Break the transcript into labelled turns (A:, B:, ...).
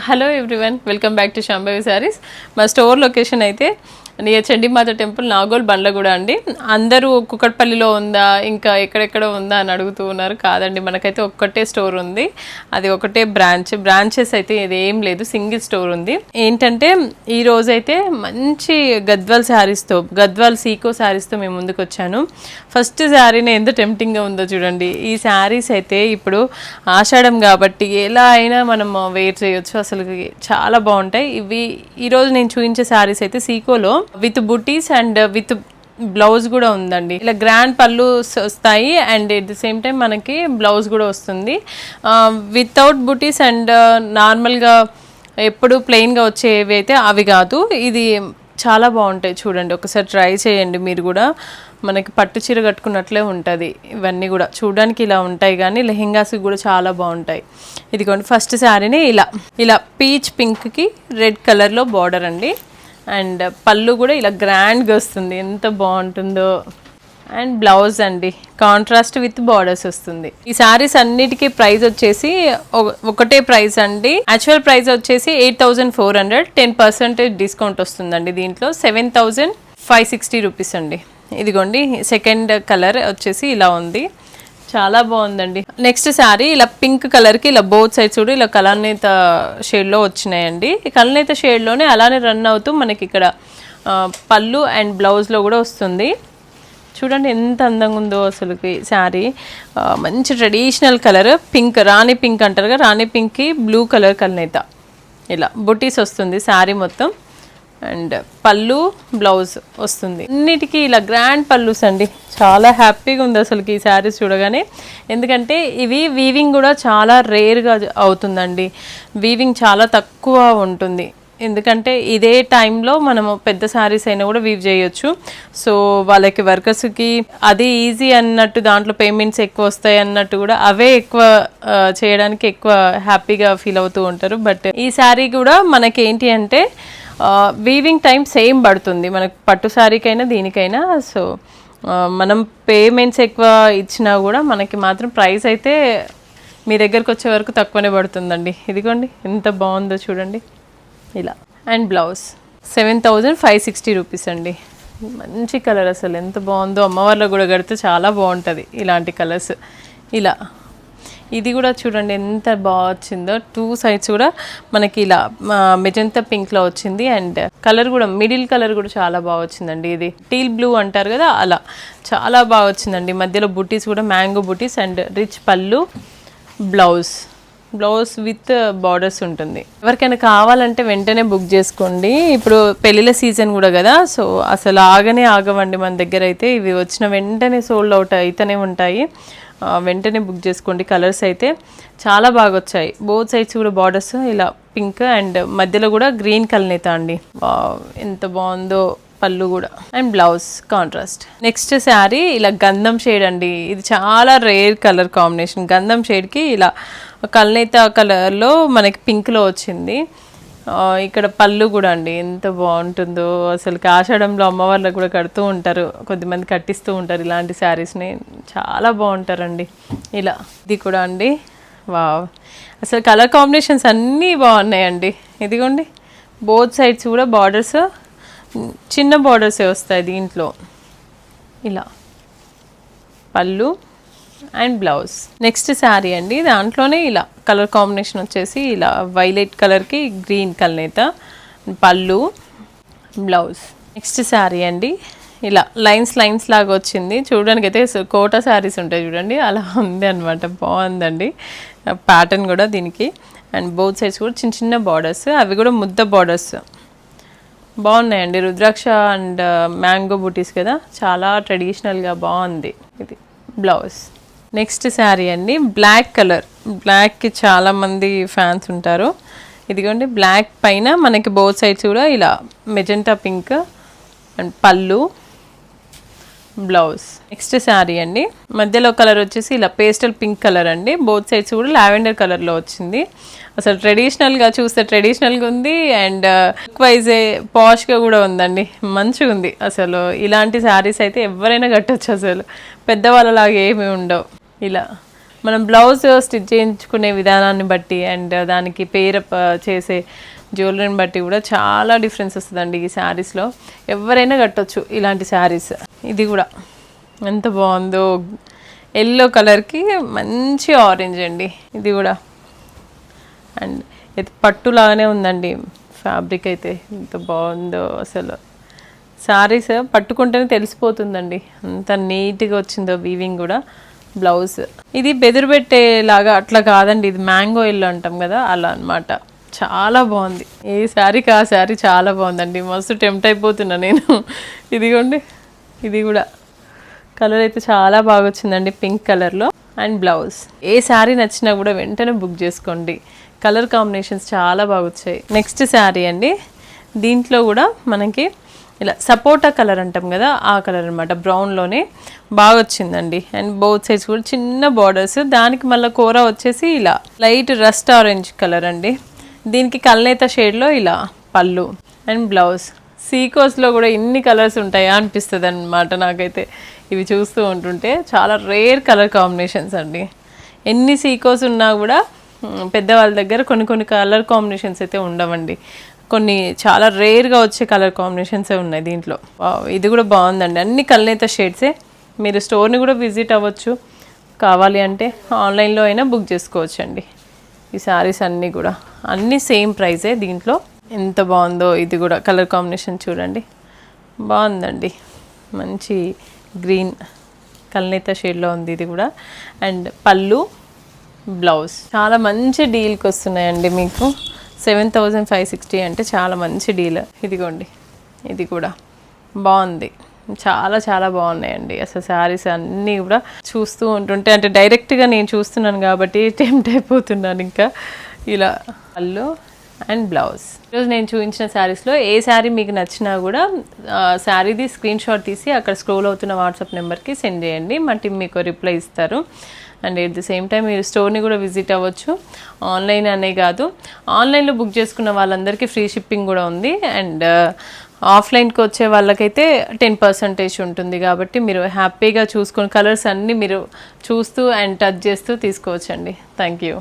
A: Hello everyone, welcome back to Shambhavi saris. మా store location అయితే near Chandi Mata temple, Nagole Bandlaguda అండి. అందరూ కుకట్పల్లిలో ఉందా, ఇంకా ఎక్కడెక్కడ ఉందా అని అడుగుతూ ఉన్నారు. కాదండి, మనకైతే ఒక్కటే స్టోర్ ఉంది, అది ఒకటే బ్రాంచెస్ అయితే ఇదేం లేదు, సింగిల్ స్టోర్ ఉంది. ఏంటంటే ఈ రోజైతే మంచి గద్వాల్ శారీస్తో, గద్వాల్ సీకో శారీస్తో మేము ముందుకు వచ్చాను. ఫస్ట్ శారీని ఎంత టెంప్టింగ్గా ఉందో చూడండి. ఈ శారీస్ అయితే ఇప్పుడు ఆషాఢం కాబట్టి ఎలా అయినా మనం వేర్ చేయొచ్చు, అసలు చాలా బాగుంటాయి. ఇవి ఈరోజు నేను చూపించే శారీస్ అయితే సీకోలో with buttis and with blouse కూడా ఉందండి. ఇలా గ్రాండ్ పళ్ళు వస్తాయి and at the same time మనకి బ్లౌజ్ కూడా వస్తుంది. వితౌట్ బుటీస్ అండ్ నార్మల్గా ఎప్పుడు ప్లెయిన్గా వచ్చేవి అయితే అవి కాదు. ఇది చాలా బాగుంటాయి, చూడండి ఒకసారి ట్రై చేయండి మీరు కూడా. మనకి పట్టు చీర కట్టుకున్నట్లే ఉంటుంది. ఇవన్నీ కూడా చూడడానికి ఇలా ఉంటాయి, కానీ లెహెంగాస్కి కూడా చాలా బాగుంటాయి. ఇదిగోండి ఫస్ట్ శారీని ఇలా పీచ్ పింక్కి రెడ్ కలర్లో బార్డర్ అండి. అండ్ పళ్ళు కూడా ఇలా గ్రాండ్గా వస్తుంది, ఎంత బాగుంటుందో. అండ్ బ్లౌజ్ అండి కాంట్రాస్ట్ విత్ బార్డర్స్ వస్తుంది. ఈ శారీస్ అన్నిటికీ ప్రైస్ వచ్చేసి ఒకటే ప్రైస్ అండి. యాక్చువల్ ప్రైస్ వచ్చేసి 8,400, 10% డిస్కౌంట్ వస్తుందండి. దీంట్లో 7,560 రూపీస్ అండి. ఇదిగోండి సెకండ్ కలర్ వచ్చేసి ఇలా ఉంది, చాలా బాగుందండి. నెక్స్ట్ శారీ ఇలా పింక్ కలర్కి ఇలా బోత్ సైడ్స్ కూడా ఇలా కలనేత షేడ్లో వచ్చినాయండి. కలనేత షేడ్లోనే అలానే రన్ అవుతూ మనకి ఇక్కడ పళ్ళు అండ్ బ్లౌజ్లో కూడా వస్తుంది. చూడండి ఎంత అందంగా ఉందో అసలుకి శారీ. మంచి ట్రెడిషనల్ కలర్ పింక్, రాణి పింక్ అంటారు కదా, రాణి పింక్కి బ్లూ కలర్ కలనేత ఇలా బుటీస్ వస్తుంది శారీ మొత్తం. అండ్ పళ్ళు బ్లౌజ్ వస్తుంది. అన్నిటికీ ఇలా గ్రాండ్ పళ్ళుస్ అండి. చాలా హ్యాపీగా ఉంది అసలుకి ఈ శారీస్ చూడగానే. ఎందుకంటే ఇవి వీవింగ్ కూడా చాలా రేర్గా అవుతుందండి. వీవింగ్ చాలా తక్కువ ఉంటుంది, ఎందుకంటే ఇదే టైంలో మనము పెద్ద శారీస్ అయినా కూడా వీవ్ చేయొచ్చు. సో వాళ్ళకి వర్కర్స్కి అది ఈజీ అన్నట్టు, దాంట్లో పేమెంట్స్ ఎక్కువ వస్తాయి అన్నట్టు కూడా అవే ఎక్కువ చేయడానికి ఎక్కువ హ్యాపీగా ఫీల్ అవుతూ ఉంటారు. బట్ ఈ శారీ కూడా మనకి ఏంటి అంటే వీవింగ్ టైం సేమ్ పడుతుంది మనకు, పట్టు శారీకైనా దీనికైనా. సో మనం పేమెంట్స్ ఎక్కువ ఇచ్చినా కూడా మనకి మాత్రం ప్రైస్ అయితే మీ దగ్గరకు వచ్చే వరకు తక్కువనే పడుతుందండి. ఇదిగోండి ఎంత బాగుందో చూడండి ఇలా. అండ్ బ్లౌజ్ 7,560 రూపీస్ అండి. మంచి కలర్, అసలు ఎంత బాగుందో. అమ్మవారిలో కూడా కడితే చాలా బాగుంటుంది ఇలాంటి కలర్స్. ఇలా ఇది కూడా చూడండి ఎంత బాగా వచ్చిందో. టూ సైడ్స్ కూడా మనకి ఇలా మెజంతా పింక్లో వచ్చింది. అండ్ కలర్ కూడా మిడిల్ కలర్ కూడా చాలా బాగా వచ్చిందండి. ఇది టీల్ బ్లూ అంటారు కదా, అలా చాలా బాగా వచ్చిందండి. మధ్యలో బుటీస్ కూడా మ్యాంగో బుటీస్ అండ్ రిచ్ పళ్ళు, బ్లౌజ్ విత్ బార్డర్స్ ఉంటుంది. ఎవరికైనా కావాలంటే వెంటనే బుక్ చేసుకోండి. ఇప్పుడు పెళ్ళిళ్ళ సీజన్ కూడా కదా, సో అసలు ఆగవండి మన దగ్గర అయితే. ఇవి వచ్చిన వెంటనే సోల్డ్ అవుట్ అయితేనే ఉంటాయి. వెంటనే బుక్ చేసుకోండి. కలర్స్ అయితే చాలా బాగా వచ్చాయి. బోత్ సైడ్స్ కూడా బార్డర్స్ ఇలా పింక్ అండ్ మధ్యలో కూడా గ్రీన్ కలనేత అండి. ఎంత బాగుందో పళ్ళు కూడా. And blouse contrast. Next sari ఇలా గంధం షేడ్ అండి. ఇది చాలా రేర్ కలర్ కాంబినేషన్. గంధం షేడ్కి ఇలా కలనేత కలర్లో మనకి పింక్లో వచ్చింది. ఇక్కడ పళ్ళు కూడా అండి ఎంత బాగుంటుందో అసలు. ఆషాఢంలో అమ్మవార్లకు కూడా కడుతూ ఉంటారు, కొద్దిమంది కట్టిస్తూ ఉంటారు ఇలాంటి శారీస్ని, చాలా బాగుంటారండి ఇలా. ఇది కూడా అండి వావ్, అసలు కలర్ కాంబినేషన్స్ అన్నీ బాగున్నాయండి. ఇదిగోండి బోత్ సైడ్స్ కూడా బార్డర్స్ చిన్న బార్డర్సే వస్తాయి దీంట్లో. ఇలా పళ్ళు అండ్ బ్లౌజ్. నెక్స్ట్ శారీ అండి, దాంట్లోనే ఇలా కలర్ కాంబినేషన్ వచ్చేసి ఇలా వైలెట్ కలర్కి గ్రీన్ కలనేత, పళ్ళు బ్లౌజ్. నెక్స్ట్ శారీ అండి ఇలా లైన్స్ లాగా వచ్చింది. చూడడానికి అయితే కోటా శారీస్ ఉంటాయి చూడండి, అలా ఉంది అనమాట. బాగుందండి ప్యాటర్న్ కూడా దీనికి. అండ్ బోత్ సైడ్స్ కూడా చిన్న చిన్న బార్డర్స్, అవి కూడా ముద్ద బార్డర్స్ బాగున్నాయండి. రుద్రాక్ష అండ్ మ్యాంగో బూటీస్ కదా, చాలా ట్రెడిషనల్గా బాగుంది. ఇది బ్లౌజ్. నెక్స్ట్ శారీ అండి బ్లాక్ కలర్. బ్లాక్కి చాలామంది ఫ్యాన్స్ ఉంటారు. ఇదిగోండి బ్లాక్ పైన మనకి బోత్ సైడ్స్ కూడా ఇలా మెజెంటా పింక్ అండ్ పళ్ళు బ్లౌజ్. నెక్స్ట్ శారీ అండి మధ్యలో కలర్ వచ్చేసి ఇలా పేస్టల్ పింక్ కలర్ అండి. బోత్ సైడ్స్ కూడా లావెండర్ కలర్లో వచ్చింది. అసలు ట్రెడిషనల్గా చూస్తే ట్రెడిషనల్గా ఉంది అండ్ లుక్ వైజే పాష్గా కూడా ఉందండి. మంచిగా ఉంది అసలు. ఇలాంటి శారీస్ అయితే ఎవరైనా కట్టచ్చు, అసలు పెద్దవాళ్ళలాగా ఏమీ ఉండవు. ఇలా మనం బ్లౌజ్ స్టిచ్ చేయించుకునే విధానాన్ని బట్టి అండ్ దానికి పేరప్ చేసే జ్యువెలరీని బట్టి కూడా చాలా డిఫరెన్స్ వస్తుందండి ఈ శారీస్లో. ఎవరైనా కట్టొచ్చు ఇలాంటి శారీస్. ఇది కూడా ఎంత బాగుందో, ఎల్లో కలర్కి మంచి ఆరెంజ్ అండి. ఇది కూడా అండ్ ఇది పట్టులాగానే ఉందండి ఫ్యాబ్రిక్ అయితే. ఎంత బాగుందో అసలు. శారీస్ పట్టుకుంటేనే తెలిసిపోతుందండి అంత నీట్గా వచ్చిందో వీవింగ్ కూడా. బ్లౌజ్ ఇది బెదురు పెట్టేలాగా అట్లా కాదండి, ఇది మ్యాంగో ఎల్లో అంటాం కదా అలా అన్నమాట. చాలా బాగుంది. ఏ శారీకి ఆ శారీ చాలా బాగుందండి. మస్తు టెంప్ట్ అయిపోతున్నా నేను. ఇదిగోండి, ఇది కూడా కలర్ అయితే చాలా బాగా వచ్చిందండి, పింక్ కలర్లో. And blouse. ఏ శారీ నచ్చినా కూడా వెంటనే బుక్ చేసుకోండి. కలర్ కాంబినేషన్స్ చాలా బాగా వచ్చాయి. నెక్స్ట్ శారీ అండి. దీంట్లో కూడా మనకి ఇలా సపోటా కలర్ అంటాం కదా ఆ కలర్ అనమాట. బ్రౌన్లోనే బాగా వచ్చిందండి. అండ్ బోత్ సైడ్స్ కూడా చిన్న బార్డర్స్. దానికి మళ్ళీ కూర వచ్చేసి ఇలా లైట్ రస్ట్ ఆరెంజ్ కలర్ అండి. దీనికి కల్నేత షేడ్లో ఇలా పళ్ళు అండ్ బ్లౌజ్. సీకోస్లో కూడా ఇన్ని కలర్స్ ఉంటాయా అనిపిస్తుంది అనమాట నాకైతే ఇవి చూస్తూ ఉంటుంటే. చాలా రేర్ కలర్ కాంబినేషన్స్ అండి. ఎన్ని సీకోస్ ఉన్నా కూడా పెద్దవాళ్ళ దగ్గర కొన్ని కలర్ కాంబినేషన్స్ అయితే ఉండవండి. కొన్ని చాలా రేర్గా వచ్చే కలర్ కాంబినేషన్సే ఉన్నాయి దీంట్లో. ఇది కూడా బాగుందండి. అన్ని కల్నేత షేడ్సే. మీరు స్టోర్ని కూడా విజిట్ అవ్వచ్చు. కావాలి అంటే ఆన్లైన్లో అయినా బుక్ చేసుకోవచ్చు అండి. ఈ శారీస్ అన్నీ కూడా అన్నీ సేమ్ ప్రైజే దీంట్లో. ఎంత బాగుందో ఇది కూడా. కలర్ కాంబినేషన్ చూడండి, బాగుందండి. మంచి గ్రీన్ కల్నేత షేడ్లో ఉంది ఇది కూడా. అండ్ పళ్ళు, బ్లౌజ్. చాలా మంచి డీల్కి వస్తున్నాయండి మీకు. 7,560 అంటే చాలా మంచి డీల్. ఇదిగోండి, ఇది కూడా బాగుంది. చాలా చాలా బాగున్నాయండి అసలు శారీస్ అన్నీ కూడా. చూస్తూ ఉంటుంటే అంటే డైరెక్ట్గా నేను చూస్తున్నాను కాబట్టి టెంప్ట్ అయిపోతున్నాను ఇంకా. ఇలా పళ్ళు అండ్ బ్లౌజ్. ఈరోజు నేను చూపించిన శారీస్లో ఏ శారీ మీకు నచ్చినా కూడా శారీది స్క్రీన్ షాట్ తీసి అక్కడ స్క్రోల్ అవుతున్న వాట్సాప్ నెంబర్కి సెండ్ చేయండి. మా టీం మీకు రిప్లై ఇస్తారు. And at the same time మీరు స్టోర్ని కూడా విజిట్ అవ్వచ్చు. ఆన్లైన్ అనే కాదు, ఆన్లైన్లో బుక్ చేసుకున్న వాళ్ళందరికీ ఫ్రీ షిప్పింగ్ కూడా ఉంది. అండ్ ఆఫ్లైన్కి వచ్చే వాళ్ళకైతే 10% ఉంటుంది. కాబట్టి మీరు హ్యాపీగా చూసుకొని కలర్స్ అన్నీ మీరు చూస్తూ అండ్ టచ్ చేస్తూ తీసుకోవచ్చండి. Thank you.